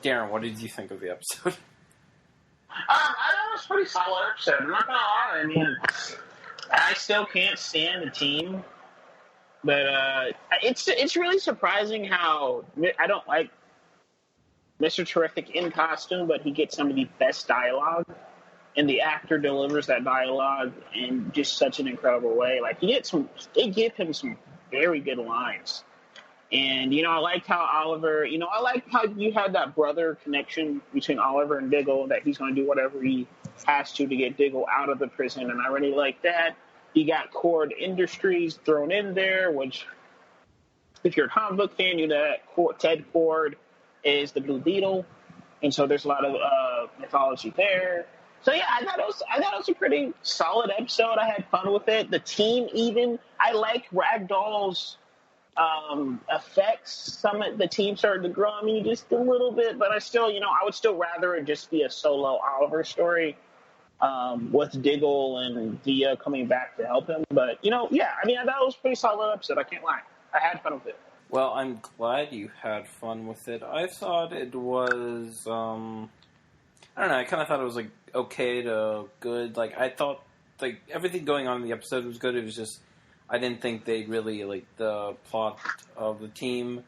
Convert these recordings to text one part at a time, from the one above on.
Darren, what did you think of the episode? I thought it was a pretty solid episode. I'm not gonna lie. I mean, I still can't stand the team, but it's really surprising how I don't like Mr. Terrific in costume, but he gets some of the best dialogue, and the actor delivers that dialogue in just such an incredible way. Like they give him some very good lines. And, I liked how Oliver, I liked how you had that brother connection between Oliver and Diggle, that he's going to do whatever he has to get Diggle out of the prison. And I really like that. You got Cord Industries thrown in there, which, if you're a comic book fan, you know that Ted Cord is the Blue Beetle. And so there's a lot of mythology there. So, yeah, I thought it was a pretty solid episode. I had fun with it. The team even, I like Ragdoll's effects. Some of the team started to grow on me just a little bit, but I still, I would still rather it just be a solo Oliver story with Diggle and Via coming back to help him. But, I thought it was a pretty solid episode. I can't lie. I had fun with it. Well, I'm glad you had fun with it. I thought it was, I don't know, I kind of thought it was, okay to good. I thought, everything going on in the episode was good. It was just, I didn't think they really, the plot of the team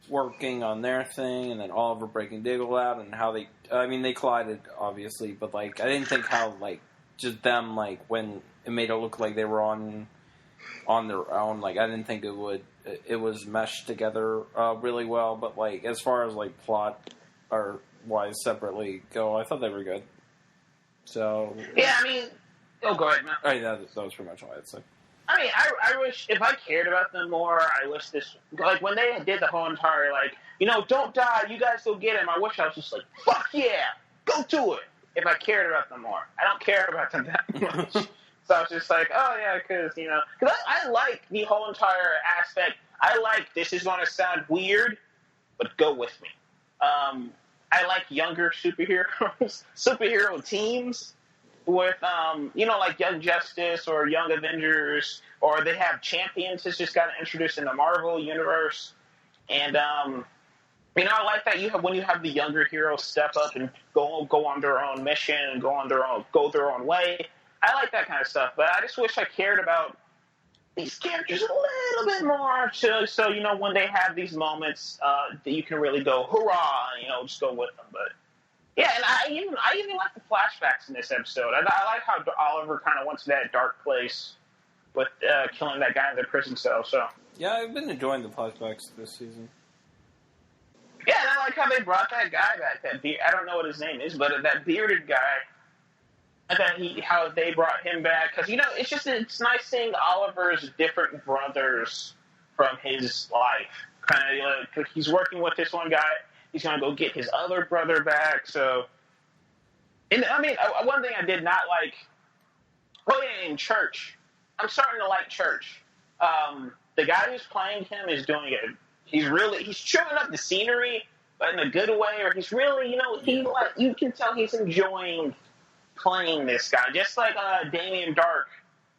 working on their thing, and then Oliver breaking Diggle out, and how they collided, obviously, but, I didn't think how, just them, when it made it look like they were on their own, I didn't think it was meshed together really well, but, as far as, plot or wise separately go, I thought they were good. So... Yeah, go ahead, man. Oh, yeah, that was pretty much all I had to say. I wish, if I cared about them more, I wish this, when they did the whole entire, don't die, you guys go get him, I wish I was just fuck yeah, go do it, if I cared about them more. I don't care about them that much. So I was just oh yeah, because I like the whole entire aspect. I like, this is going to sound weird, but go with me. I like younger superhero teams. With, Young Justice or Young Avengers, or they have Champions that's just got introduced in the Marvel Universe. And, I like that when you have the younger heroes step up and go on their own mission and go their own way. I like that kind of stuff, but I just wish I cared about these characters a little bit more, so when they have these moments, that you can really go, hurrah, just go with them, but... Yeah, and I even like the flashbacks in this episode. I like how Oliver kind of went to that dark place with killing that guy in the prison cell. So yeah, I've been enjoying the flashbacks this season. Yeah, and I like how they brought that guy back. I don't know what his name is, but that bearded guy. How they brought him back, because it's nice seeing Oliver's different brothers from his life. Kind of, he's working with this one guy. He's going to go get his other brother back. So, one thing I did not like, in Church, I'm starting to like Church. The guy who's playing him is doing it. He's chewing up the scenery, but in a good way, or he's really, you can tell he's enjoying playing this guy. Just like Damien Dark,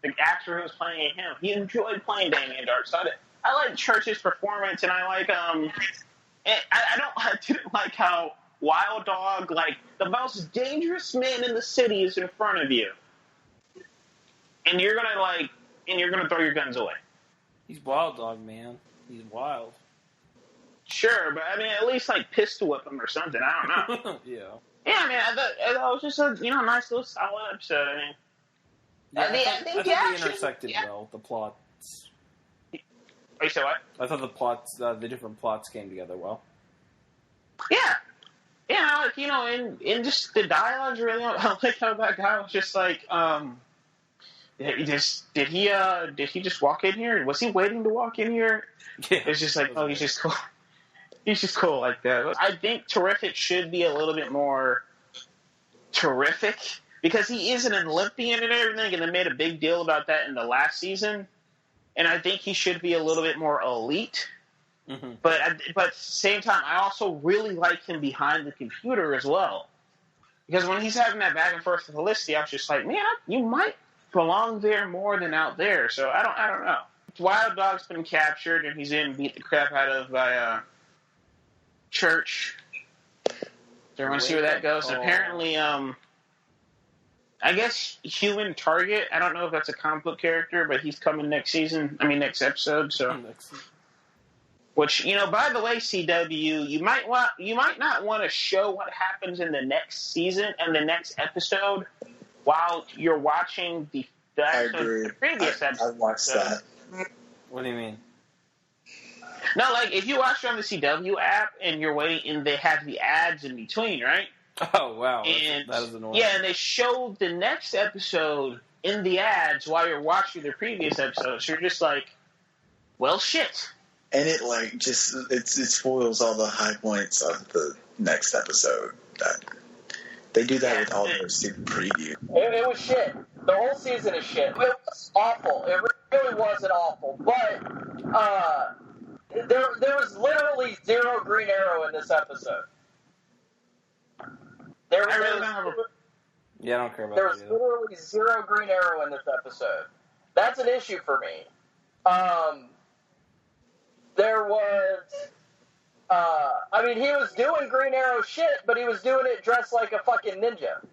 the actor who's playing him, he enjoyed playing Damien Dark. So I like Church's performance, and I like, I didn't like how Wild Dog, the most dangerous man in the city is in front of you. And you're gonna throw your guns away. He's Wild Dog, man. He's wild. Sure, but at least pistol whip him or something. I don't know. Yeah. Yeah, I thought it was just a nice little solid episode. I think they intersected well. The plots. You said what? I thought the plots, the different plots came together well. Yeah. Yeah, in just the dialogue's really, I like how that guy was just did he just walk in here? Was he waiting to walk in here? Yeah. It's just he's just cool. He's just cool like that. I think Terrific should be a little bit more terrific, because he is an Olympian and everything, and they made a big deal about that in the last season. And I think he should be a little bit more elite. Mm-hmm. But at the same time, I also really like him behind the computer as well. Because when he's having that back and forth with Felicity, I was just man, you might belong there more than out there. So I don't know. Wild Dog's been captured, and he's beat the crap out of by Church. So we're going to see where that goes. And apparently, I guess Human Target, I don't know if that's a comic book character, but he's coming next episode. So, which, by the way, CW, you might not want to show what happens in the next season and the next episode while you're watching the previous episode. I watched that. What do you mean? No, like, if you watch it on the CW app and you're waiting, and they have the ads in between, right? Oh, wow. And, that is annoying. Yeah, and they showed the next episode in the ads while you're watching the previous episode. So you're just like, well, shit. And it, like, just, it spoils all the high points of the next episode. They do that with all their super preview. It was shit. The whole season is shit. It was awful. It really wasn't awful. But, there was literally zero Green Arrow in this episode. Yeah, I don't care about There was literally zero Green Arrow in this episode. That's an issue for me. There was... he was doing Green Arrow shit, but he was doing it dressed like a fucking ninja.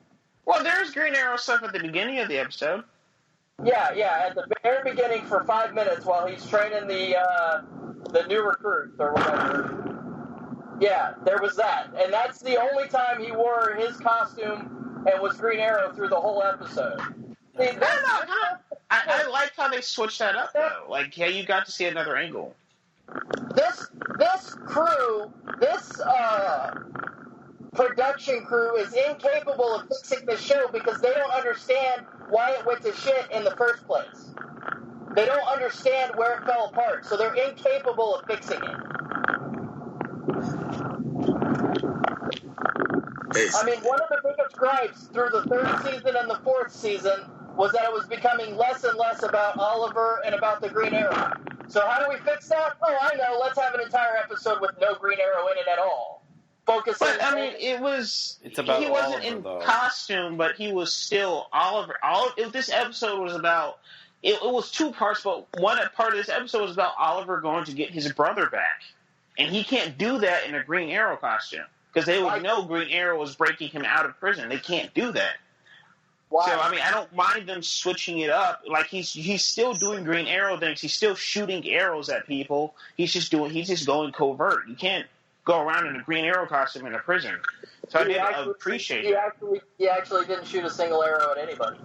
Well, there's Green Arrow stuff at the beginning of the episode. Yeah, at the very beginning for 5 minutes while he's training the new recruits or whatever. Yeah, there was that. And that's the only time he wore his costume and was Green Arrow through the whole episode. I like how they switched that up, though. Like, yeah, you got to see another angle. This crew, this production crew is incapable of fixing the show because they don't understand why it went to shit in the first place. They don't understand where it fell apart, so they're incapable of fixing it. One of the biggest gripes through the third season and the fourth season was that it was becoming less and less about Oliver and about the Green Arrow. So how do we fix that? Oh, I know. Let's have an entire episode with no Green Arrow in it at all. Focusing. But it was. It's about he wasn't Oliver, in though. costume, but he was still Oliver. This episode was about. It was two parts, but one part of this episode was about Oliver going to get his brother back, and he can't do that in a Green Arrow costume because they would know Green Arrow was breaking him out of prison. They can't do that. Why? So I don't mind them switching it up. Like he's still doing Green Arrow things. He's still shooting arrows at people. He's just going covert. You can't go around in a Green Arrow costume in a prison. So I did appreciate it. He actually didn't shoot a single arrow at anybody.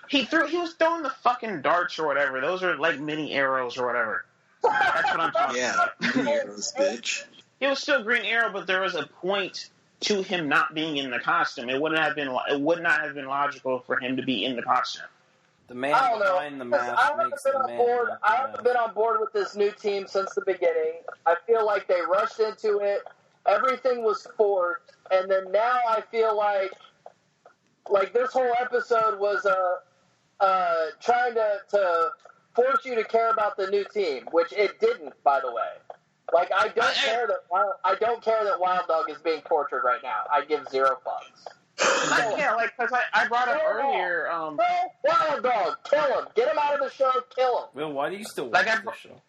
He was throwing the fucking darts or whatever. Those are like mini arrows or whatever. That's what I'm talking about. Yeah, mini arrows, bitch. It was still Green Arrow, but there was a point to him not being in the costume. It would not have been logical for him to be in the costume. The man behind the mask makes the man. I haven't been on board with this new team since the beginning. I feel like they rushed into it. Everything was forced, and then now I feel like this whole episode was trying to force you to care about the new team, which it didn't, by the way. Like, I don't care that Wild Dog is being tortured right now. I give zero fucks. Because I brought up earlier. Wild Dog, kill him. Get him out of the show. Kill him. Will, why do you still watch this show?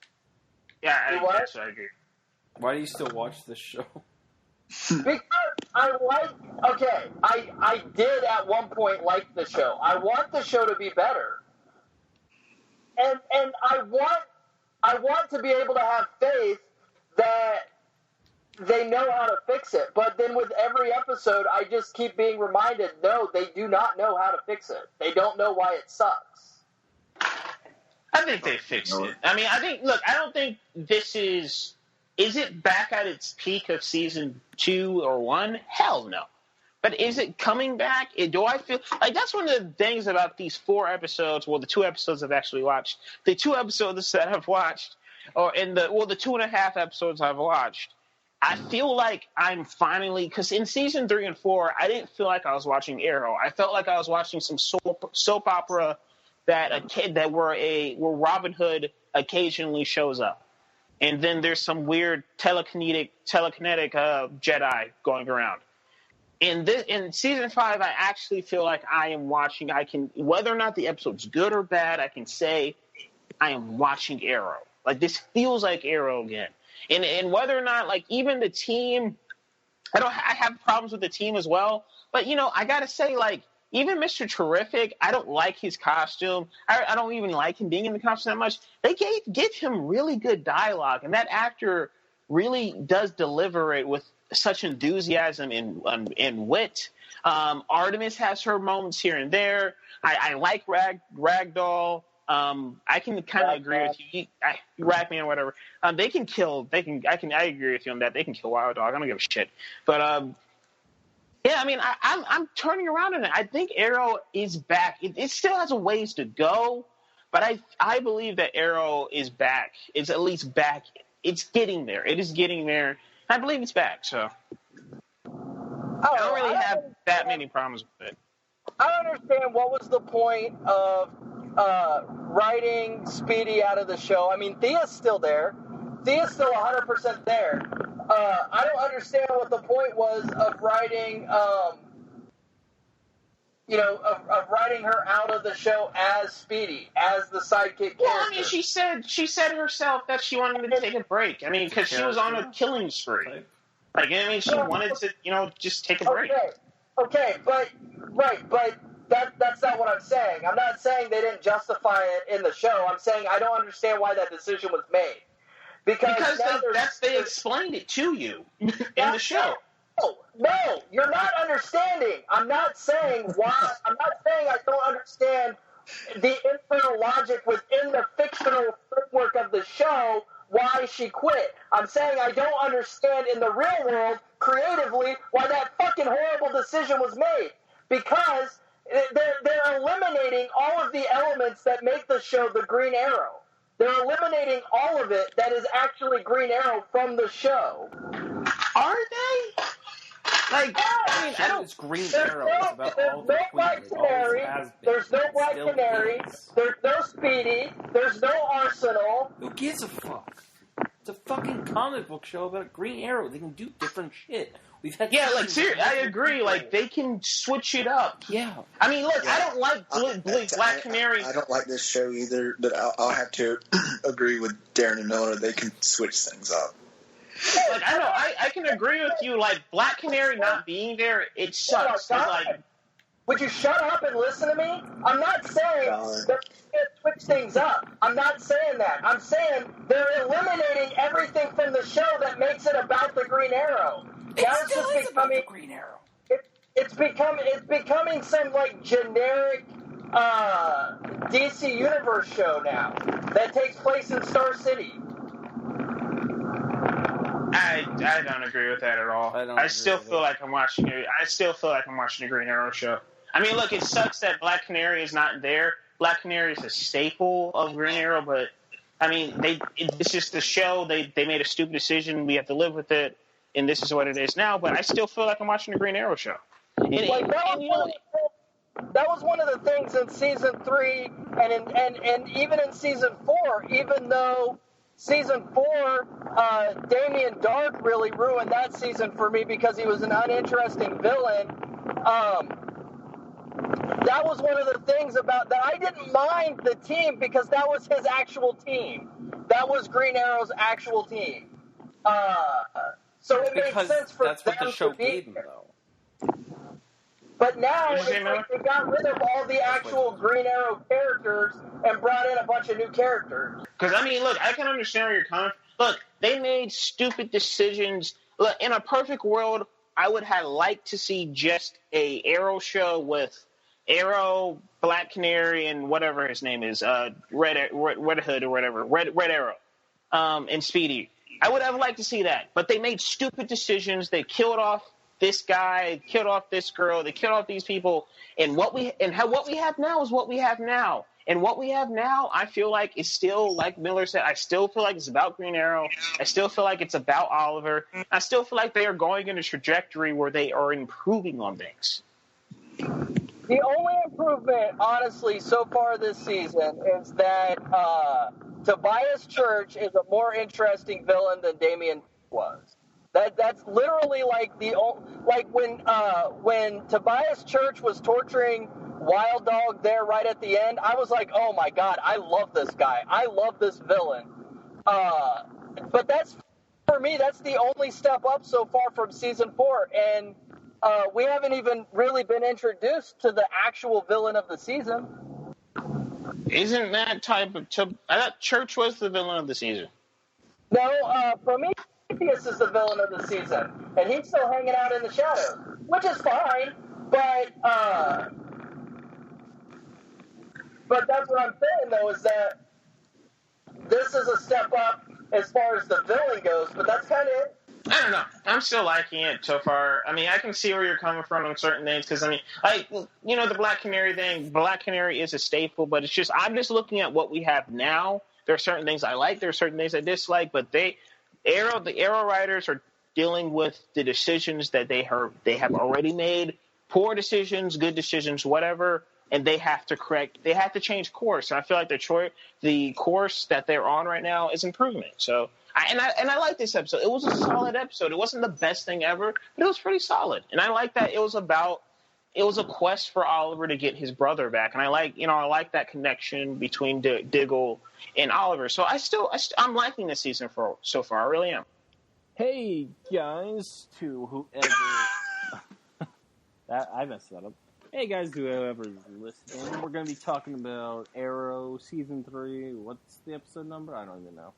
Yeah, I agree. Why do you still watch this show? Because I did at one point like the show. I want the show to be better. And I want to be able to have faith that they know how to fix it. But then with every episode, I just keep being reminded, no, they do not know how to fix it. They don't know why it sucks. I think they fixed it. I don't think this is it back at its peak of season 2 or 1? Hell no. But is it coming back? Do I feel like that's one of the things about these 4 episodes? Well, the 2 episodes I've actually watched. The 2 episodes that I've watched, the 2.5 episodes I've watched. I feel like I'm finally, because in season 3 and 4, I didn't feel like I was watching Arrow. I felt like I was watching some soap opera where Robin Hood occasionally shows up, and then there's some weird telekinetic Jedi going around. In season 5, I actually feel like I am watching. Whether or not the episode's good or bad, I can say I am watching Arrow. Like, this feels like Arrow again. And whether or not, like, even the team, I have problems with the team as well. But, I got to say, like, even Mr. Terrific, I don't like his costume. I don't even like him being in the costume that much. They give him really good dialogue, and that actor really does deliver it with such enthusiasm and wit. Artemis has her moments here and there. I like Ragdoll. I can kind of agree with you. Ragman or whatever. They can kill. I agree with you on that. They can kill Wild Dog. I don't give a shit. But yeah, I mean, I'm turning around on it. I think Arrow is back. It still has a ways to go, but I believe that Arrow is back. It's at least back. It's getting there. It is getting there. I believe it's back. So I don't really have that many problems with it. I don't understand what was the point of writing Speedy out of the show. I mean, Thea's still there. Thea's still 100% there. I don't understand what the point was of writing, of writing her out of the show as Speedy, as the sidekick character. Well, I mean, she said herself that she wanted to take a break. I mean, because she was on a killing spree. Like, I mean, she wanted to, just take a break. Okay, but that's not what I'm saying. I'm not saying they didn't justify it in the show. I'm saying I don't understand why that decision was made. Because they explained it to you in the show. No, you're not understanding. I'm not saying why. I'm not saying I don't understand the internal logic within the fictional framework of the show why she quit. I'm saying I don't understand in the real world, creatively, why that fucking horrible decision was made. Because they're eliminating all of the elements that make the show the Green Arrow. They're eliminating all of it that is actually Green Arrow from the show. Are they? Like, I mean, I don't. It's Green Arrow. It's about all the Black Canary. There's no Black Canary. There's no Speedy. There's no Arsenal. Who gives a fuck? It's a fucking comic book show about a Green Arrow. They can do different shit. We've had seriously, I agree. Like, they can switch it up. Yeah. I mean, look, I don't like Black Canary. I don't like this show either, but I'll have to agree with Darren and Miller. They can switch things up. Like, I know, I can agree with you. Like, Black Canary not being there, it sucks. Like, would you shut up and listen to me? I'm not saying that they can't switch things up. I'm not saying that. I'm saying they're eliminating everything from the show that makes it about the Green Arrow. It's still is about the Green Arrow. It's becoming some like generic DC Universe show now that takes place in Star City. I don't agree with that at all. I still feel like I'm watching a Green Arrow show. I mean, look, it sucks that Black Canary is not there. Black Canary is a staple of Green Arrow, but I mean, it's just the show. They made a stupid decision. We have to live with it. And this is what it is now, but I still feel like I'm watching a Green Arrow show. That was one of the things in season 3 and even in season 4, even though season 4, Damien Dark really ruined that season for me because he was an uninteresting villain. That was one of the things about that. I didn't mind the team because that was his actual team. That was Green Arrow's actual team. So it made sense for that's them what the show to be gave them, there. though. But now it's like they got rid of all the actual Green Arrow characters and brought in a bunch of new characters. Because, I mean, look, I can understand where you're coming from. Look, they made stupid decisions. Look, in a perfect world, I would have liked to see just a Arrow show with Arrow, Black Canary, and whatever his name is, Red Hood or whatever, Red Arrow, and Speedy. I would have liked to see that, but they made stupid decisions. They killed off this guy, killed off this girl, they killed off these people, and what we have now is what we have now. And what we have now, I feel like, is still, like Miller said, I still feel like it's about Green Arrow. I still feel like it's about Oliver. I still feel like they are going in a trajectory where they are improving on things. The only improvement, honestly, so far this season is that Tobias Church is a more interesting villain than Damien was. That's literally like when Tobias Church was torturing Wild Dog there right at the end, I was like, oh my god, I love this guy. I love this villain. But that's for me, that's the only step up so far from season 4, and we haven't even really been introduced to the actual villain of the season. Isn't that type of... I thought Church was the villain of the season. No, Prometheus is the villain of the season, and he's still hanging out in the shadows, which is fine, but that's what I'm saying, though, is that this is a step up as far as the villain goes, but that's kind of it. I don't know. I'm still liking it so far. I mean, I can see where you're coming from on certain things, because, I mean, the Black Canary thing, Black Canary is a staple, but it's just, I'm just looking at what we have now. There are certain things I like, there are certain things I dislike, but the Arrow writers are dealing with the decisions that they have already made, poor decisions, good decisions, whatever, and they have to change course. And I feel like the course that they're on right now is improvement. So, I like this episode. It was a solid episode. It wasn't the best thing ever, but it was pretty solid. And I like that it was a quest for Oliver to get his brother back. And I like that connection between Diggle and Oliver. So I'm liking this season so far. I really am. Hey guys, to whoever I messed that up. Hey guys, whoever's listening, we're going to be talking about Arrow Season 3. What's the episode number? I don't even know.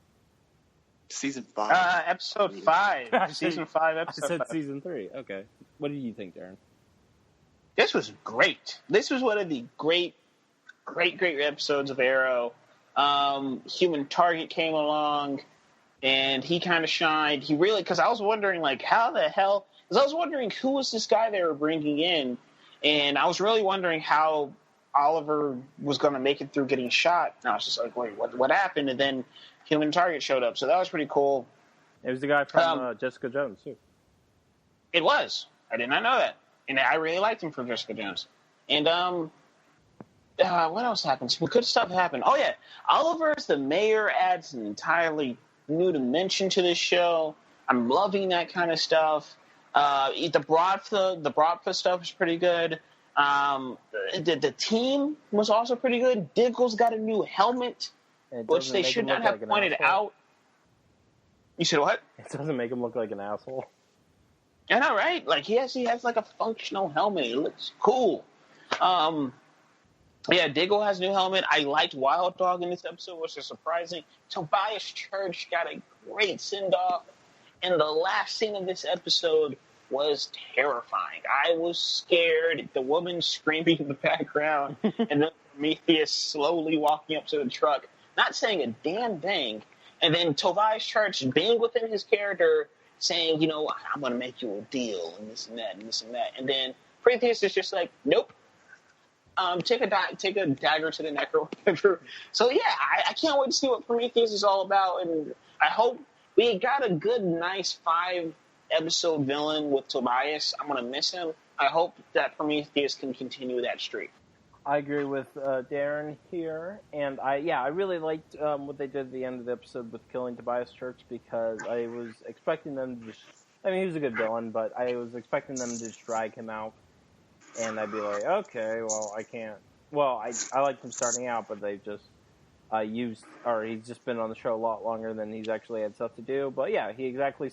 Season 5. Episode 5. Season 5, episode 5. I said Season 3. Okay. What did you think, Darren? This was great. This was one of the great episodes of Arrow. Human Target came along, and he kind of shined. He really, because I was wondering, like, how the hell... Because I was wondering who was this guy they were bringing in, and I was really wondering how Oliver was going to make it through getting shot. And I was just like, wait, what happened? And then Human Target showed up, so that was pretty cool. It was the guy from Jessica Jones, too. It was. I did not know that. And I really liked him from Jessica Jones. And, what else happened? Some good stuff happened. Oh, yeah. Oliver as the mayor adds an entirely new dimension to this show. I'm loving that kind of stuff. The Broadfa stuff is pretty good. The team was also pretty good. Diggle's got a new helmet, which they should not have pointed out. You said what? It doesn't make him look like an asshole. I know, right? Like he has like a functional helmet. It looks cool. Yeah, Diggle has a new helmet. I liked Wild Dog in this episode, which is surprising. Tobias Church got a great send-off. And the last scene of this episode was terrifying. I was scared. The woman screaming in the background, and then Prometheus slowly walking up to the truck, not saying a damn thing. And then Tobias Church being within his character, saying, I'm going to make you a deal, and this and that, and this and that. And then Prometheus is just like, nope. Take a dagger to the neck or whatever. So, yeah, I can't wait to see what Prometheus is all about, and I hope we got a good, nice 5-episode villain with Tobias. I'm going to miss him. I hope that Prometheus can continue that streak. I agree with Darren here, and I really liked what they did at the end of the episode with killing Tobias Church, because I was expecting them to just... I mean, he was a good villain, but I was expecting them to just drag him out, and I'd be like, okay, well, I can't... Well, I liked him starting out, but they've just... he's just been on the show a lot longer than he's actually had stuff to do. But yeah, he exactly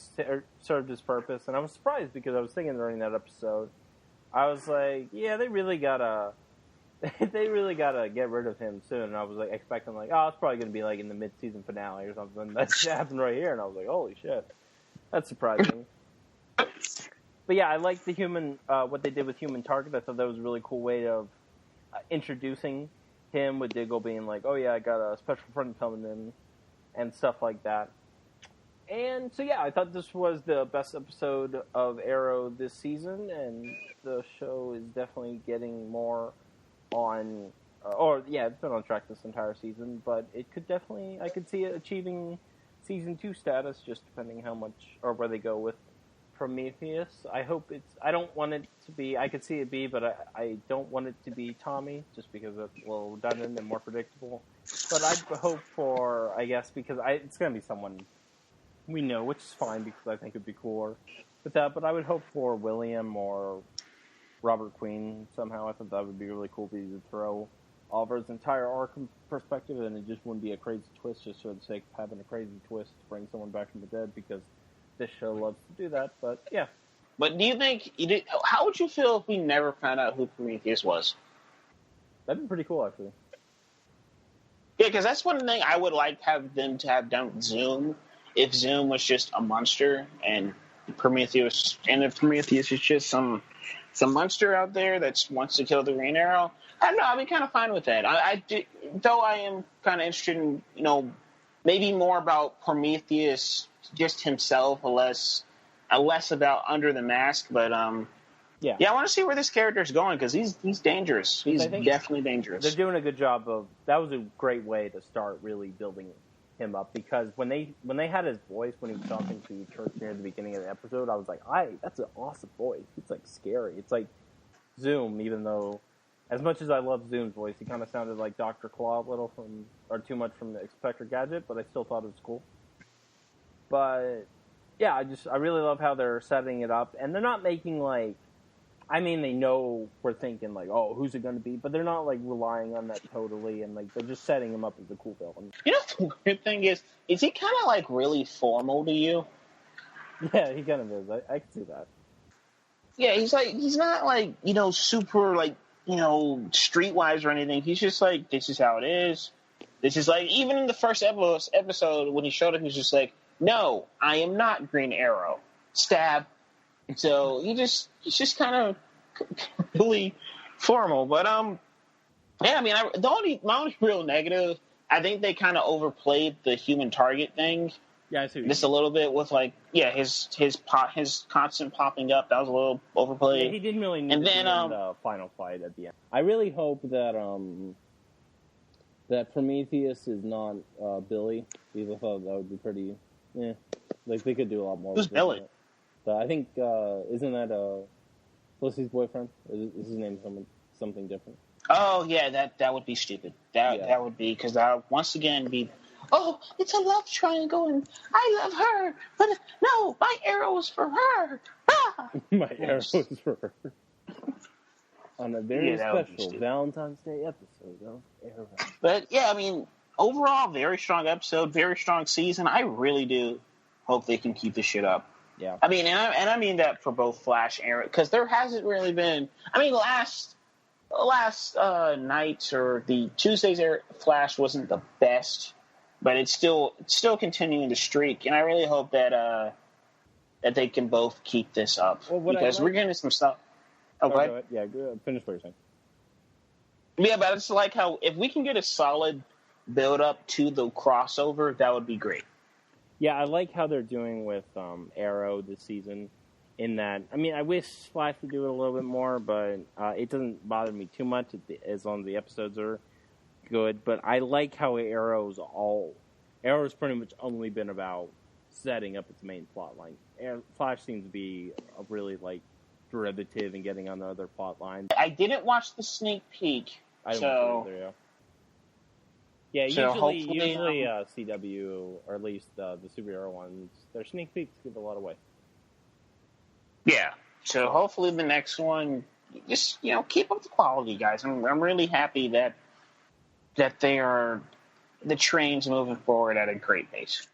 served his purpose, and I was surprised because I was thinking during that episode, I was like, yeah, they really gotta get rid of him soon. And I was like expecting like, oh, it's probably gonna be like in the mid-season finale or something. That happened right here, and I was like, holy shit, that's surprising. But yeah, I liked what they did with Human Target. I thought that was a really cool way of introducing him, with Diggle being like, oh yeah, I got a special friend coming in, and stuff like that. And so yeah, I thought this was the best episode of Arrow this season, and the show is definitely getting more on, it's been on track this entire season, but I could see it achieving season 2 status, just depending how much, or where they go with Prometheus. I don't want it to be, I could see it be, but I don't want it to be Tommy, just because it's a little redundant and more predictable. But I'd hope for, I guess, because it's going to be someone we know, which is fine, because I think it'd be cooler with that, but I would hope for William or Robert Queen somehow. I thought that would be really cool, because you'd throw Oliver's entire arc perspective, and it just wouldn't be a crazy twist just for the sake of having a crazy twist to bring someone back from the dead, because this show loves to do that. But yeah. But do you think? How would you feel if we never found out who Prometheus was? That'd be pretty cool, actually. Yeah, because that's one thing I would like them to have done with Zoom. If Zoom was just a monster and Prometheus is just some monster out there that wants to kill the Green Arrow, I don't know. I'd be kind of fine with that. Though I am kind of interested in, maybe more about Prometheus just himself, less about Under the Mask. But yeah, I want to see where this character is going because he's dangerous. He's definitely dangerous. They're doing a good job of. That was a great way to start really building him up, because when they had his voice when he was talking to Church near the beginning of the episode, I was like, that's an awesome voice. It's like scary. It's like Zoom, even though as much as I love Zoom's voice, he kind of sounded like Dr. Claw a little or too much from the Inspector Gadget, but I still thought it was cool. But yeah, I really love how they're setting it up, and they're not making they know we're thinking oh, who's it going to be, but they're not relying on that totally, and they're just setting him up as a cool villain. The weird thing is he kind of really formal to you? Yeah, he kind of is. I can see that. Yeah, he's not super streetwise or anything. He's just this is how it is. This is even in the first episode when he showed up, he was just no, I am not Green Arrow. Stab. So he's just kind of really formal. But yeah, my only real negative, I think they kind of overplayed the human target thing. Yeah, I see. Just a little bit with his constant popping up. That was a little overplayed. Yeah, he didn't really need the final fight at the end. I really hope that that Prometheus is not Billy. Because I thought that would be pretty. Yeah, they could do a lot more. Who's Billy? I think isn't that Felicity's boyfriend? Is his name something different? Oh yeah, that would be stupid. That would be because once again be. Oh, it's a love triangle, and I love her, but no, my arrow is for her. Ah! My arrow is for her. On a very special Valentine's Day episode of Arrow. But yeah, overall, very strong episode, very strong season. I really do hope they can keep this shit up. Yeah. I mean that for both Flash and Arrow, because there hasn't really been. Last night or the Tuesday's Flash wasn't the best, but it's still continuing the streak, and I really hope that they can both keep this up because we're getting some stuff. Oh, go ahead. Yeah, finish what you're saying. Yeah, but it's how if we can get a solid build up to the crossover, that would be great. Yeah, I like how they're doing with Arrow this season. In that, I wish Flash would do it a little bit more, but it doesn't bother me too much as long as the episodes are good. But I like how Arrow's pretty much only been about setting up its main plot line. Flash seems to be really derivative and getting on the other plot lines. I didn't watch the sneak peek. I don't watch it either, yeah. So usually CW, or at least the superhero ones, their sneak peeks give a lot away. Yeah. So hopefully the next one, just keep up the quality, guys. I'm really happy that the train's moving forward at a great pace.